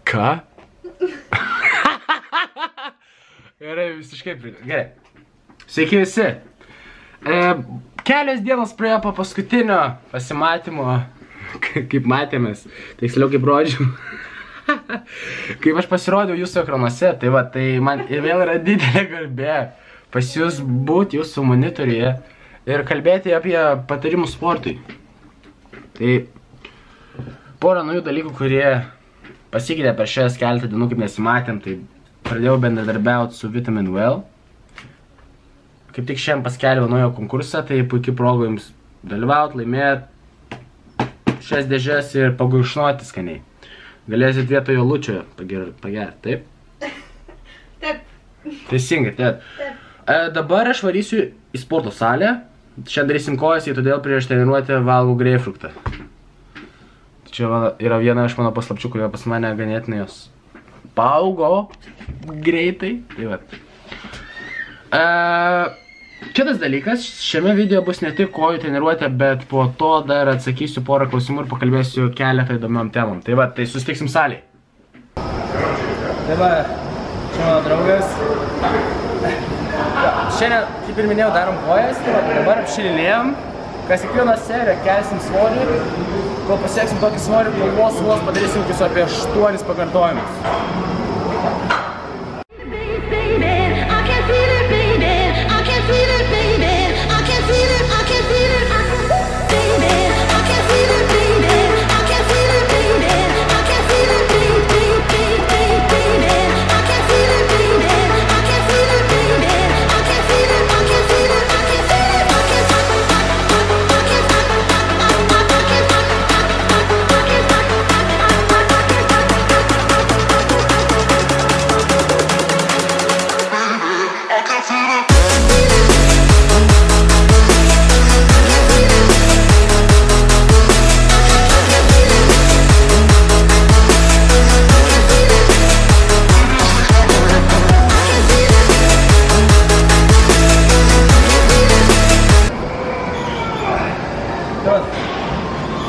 Ką? Gerai, visiškai pritariu. Gerai. Sveiki visi. Kelios dienos praėjo po paskutinio pasimatymo, kaip matėmės, tiksliau kaip rodžiau. Kaip aš pasirodžiau jūsų ekranuose, tai va, tai man ir vėl yra didelė garbė pas jūs būti jūsų monitoriuje ir kalbėti apie patarimų sportui. Tai porą naujų dalykų, kurie pasikeitė per šias keletą dienų, kaip nesimatėm, tai pradėjau bendradarbiauti su Vitamin Well. Kaip tik šiandien paskelbiau naują konkursą, tai puikiai proga jums dalyvauti, laimėti šias dėžes ir pagurkšnoti skaniai. Galėsit vietojo Lučio pagerti, taip? Taip. Teisingai, taip. Dabar aš varysiu į sporto salę. Šiandien darysim kojas, todėl prieš treniruotę valgau greipfruktą. Čia yra viena iš mano paslapčių, kurio pas mane ganėtinai jos paaugo greitai. Tai vat. Kitas dalykas, šiame video bus ne tik kojų treniruotė, bet po to dar atsakysiu porą klausimų ir pakalbėsiu keletą įdomiom temom. Tai va, tai susitiksim salėj. Tai va, čia mano draugas. Šiandien, kaip ir minėjau, darom kojas, tai va, dabar apšilinėjom. Kas kiekvieną seriją kelsim svorį, kol pasieksim tokį svorį, kol vos padarysim viso apie 8 pakartojimus.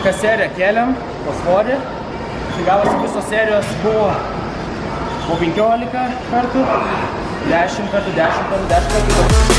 Kas seriją kėlėm, po svorį, tai gavosi visos serijos buvo po 15 kartų, 10 kartų, 10 kartų, 10 kartų.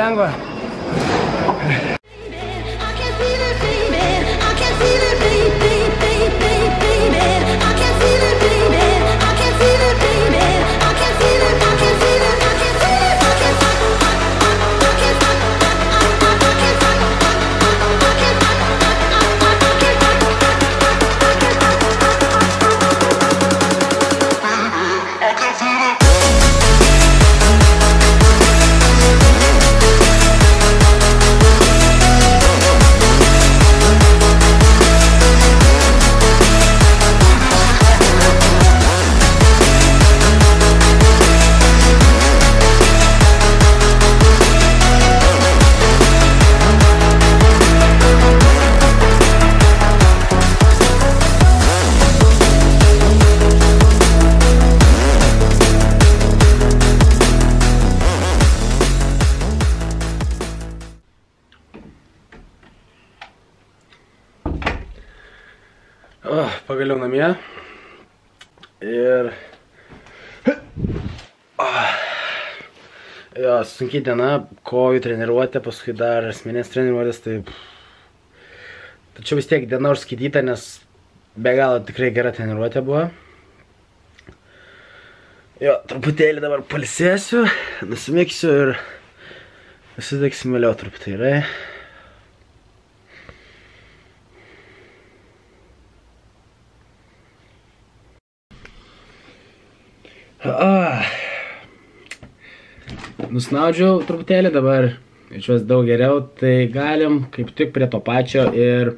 Lengva. Pagaliau namie. Ir... Jo, sunkiai diena, kojų treniruotė, paskui dar asmeninės treniruotės, tai... Tačiau vis tiek diena užskaityta, nes be galo tikrai gera treniruotė buvo. Jo, truputėlį dabar pailsėsiu, nusimėksiu ir susitiksim vėliau truputėlį. Nusnaudžiau truputėlį, dabar jaučiuosi daug geriau, tai galim kaip tik prie to pačio ir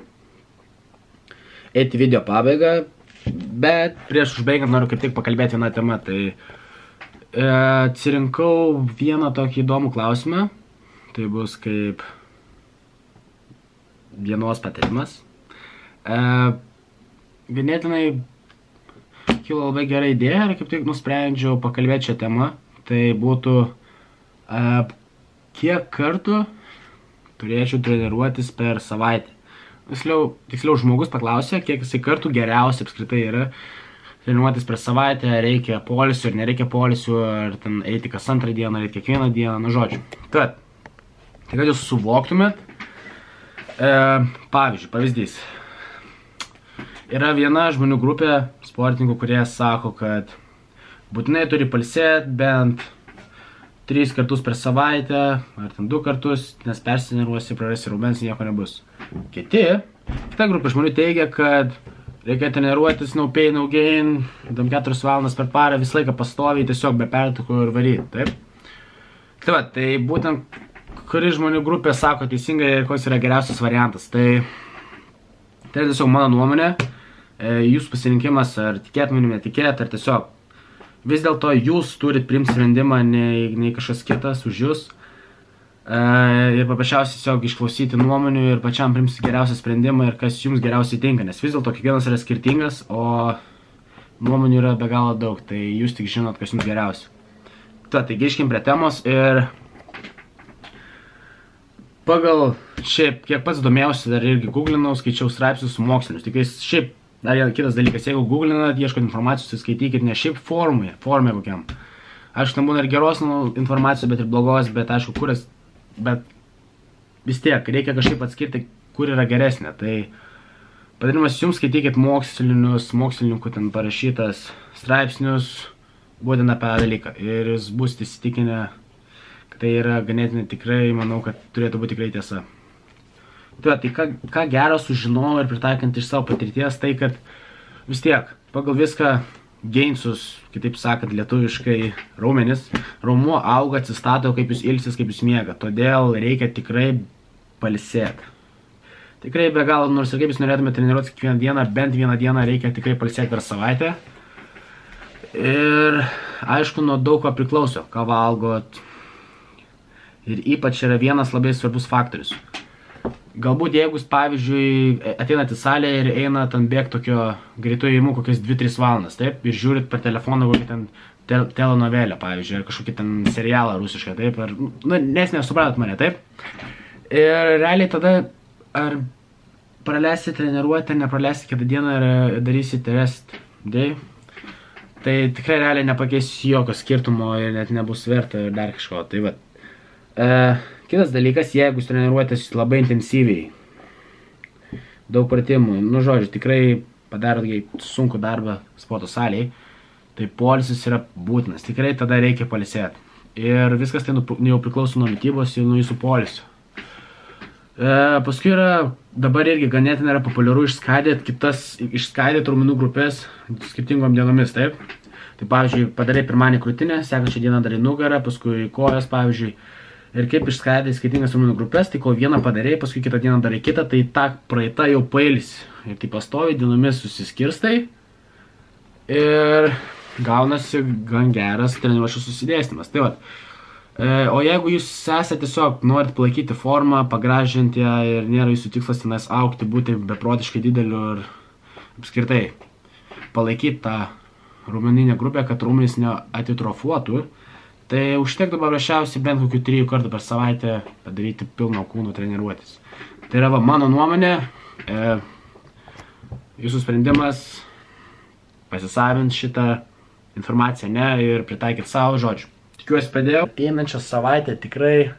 eiti video pabaigą, bet prieš užbaigiant noriu kaip tik pakalbėti vieną temą, tai atsirinkau vieną tokį įdomų klausimą, tai bus kaip dienos patarimas. Ganėtinai kilo labai gera idėja ir kaip tik nusprendžiau pakalbėti šią temą, tai būtų kiek kartų turėčiau treniruotis per savaitę. Tiksliau žmogus paklausė, kiek jisai kartų geriausia apskritai yra treniruotis per savaitę, reikia poilsio ir nereikia poilsio, ar ten eiti kas antrą dieną, ar eiti kiekvieną dieną, nu žodžiu. Tai kad jūs suvoktumėt, pavyzdžiui, pavyzdys. Yra viena žmonių grupė sportininkų, kurie sako, kad būtinai turi pailsėti bent 3 kartus per savaitę, ar ten 2 kartus, nes persitreniruosi, prarasi raumens, nieko nebus. Kita grupė žmonių teigia, kad reikia treniruotis no pain, no gain, 4 valandas per parą, visą laiką pastoviai, tiesiog be pertraukų ir varyti, taip? Tai būtent, kuri žmonių grupė sako teisingai ir koks yra geriausias variantas. Tai yra tiesiog mano nuomonė, jūsų pasirinkimas, ar tikėt manim, netikėt, ar tiesiog. Vis dėlto jūs turit priimti sprendimą, nei kažkas kitas už jūs. Ir paprasčiausiai tiesiog išklausyti nuomonių ir pačiam priimti geriausią sprendimą ir kas jums geriausiai tinka. Nes vis dėlto kiekvienas yra skirtingas, o nuomonių yra be galo daug. Tai jūs tik žinot, kas jums geriausia. Tai grįžkim prie temos ir pagal šiaip, kiek pats domėjausi, dar irgi googlinau, skaičiau straipsnius su mokslinius. Tik šiaip, dar kitas dalykas, jeigu googlinat, ieškot informacijos, tai skaitykit ne šiaip forume kokiam. Aišku, ten būna ir geros informacijos, bet ir blogos, bet aišku, bet vis tiek, reikia kažkaip atskirti, kur yra geresnė. Tai patarimas jums skaitykit mokslininkų ten parašytas straipsnius, būtent apie dalyką. Ir jūs būsite įsitikinę, kad tai yra ganėtinai tikrai, manau, kad turėtų būti tikrai tiesa. Tai ką gero sužinojau ir pritaikant iš savo patirties, tai kad vis tiek, pagal viską gainsus, kitaip sakant, lietuviškai raumenis, raumuo auga, atsistato, kaip jūs ilsis, kaip jūs miega. Todėl reikia tikrai pailsėti. Tikrai be galo, nors ir kaip jūs norėtume treniruotis kiekvieną dieną, bent vieną dieną reikia tikrai pailsėti per savaitę. Ir aišku, nuo daug ko priklauso, ką valgot. Ir ypač yra vienas labai svarbus faktorius. Galbūt jeigu jūs, pavyzdžiui, ateinat į salę ir einat ant bėgt tokio greito ėjimu kokias 2-3 valandas, taip, ir žiūrit per telefoną kokį ten telenovelę, pavyzdžiui, ar kažkokį ten serialą rusišką, taip, ar, nes nesupratot mane, taip. Ir realiai tada, ar praleisite treniruotę, nepraleisite kitą dieną ir darysite rest day, tai tikrai realiai nepakeis jokio skirtumo ir net nebus verta ir dar kažko, tai va. Kitas dalykas, jeigu jūs treniruotės labai intensyviai, daug pratimų, nu žodžiu, tikrai padarot sunkų darbą sporto salėje, tai poilsis yra būtinas, tikrai tada reikia pailsėti. Ir viskas tai jau priklauso nuo mitybos ir nuo jūsų poilsio. Paskui yra, dabar irgi ganėtinai yra populiaru išskaidyti raumenų grupės skirtingom dienomis, taip? Tai pavyzdžiui, padarai pirmanį krūtinę, sekančią dieną darai nugarą, paskui kojas, pavyzdžiui. Ir kaip išskaidai skirtingas raumenų grupės, tai kol vieną padarei, paskui kitą dieną darai kitą, tai ta praeita jau pailsi. Ir tai pastoviai dienomis susiskirstai ir gaunasi gan geras treniruočių susidėstymas. Tai vat. O jeigu jūs esate tiesiog norit palaikyti formą, pagražinti ją ir nėra jūsų tikslas tenais augti, būti beprotiškai dideliu ir apskritai palaikyti tą raumeninę grupę, kad raumenys neatitrofuotų, tai užtektų paprasčiausiai bent kokių 3 kartų per savaitę padaryti pilno kūno treniruotis. Tai yra mano nuomonė. jūsų sprendimas pasisavint šitą informaciją, ne, ir pritaikyti savo žodžių. Tikiuosi padėjau. Ateinančią savaitę tikrai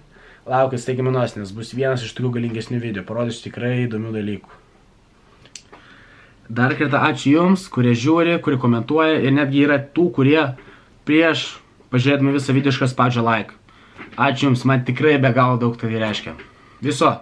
laukiu staigmenos, nes bus vienas iš tokių galingesnių video. Parodysiu tikrai įdomių dalykų. Dar kartą ačiū jums, kurie žiūri, kurie komentuoja ir netgi yra tų, kurie prieš pažiūrėdami visą video iškart spaudžia like. Ačiū jums, man tikrai be galo daug tai reiškia. Viso.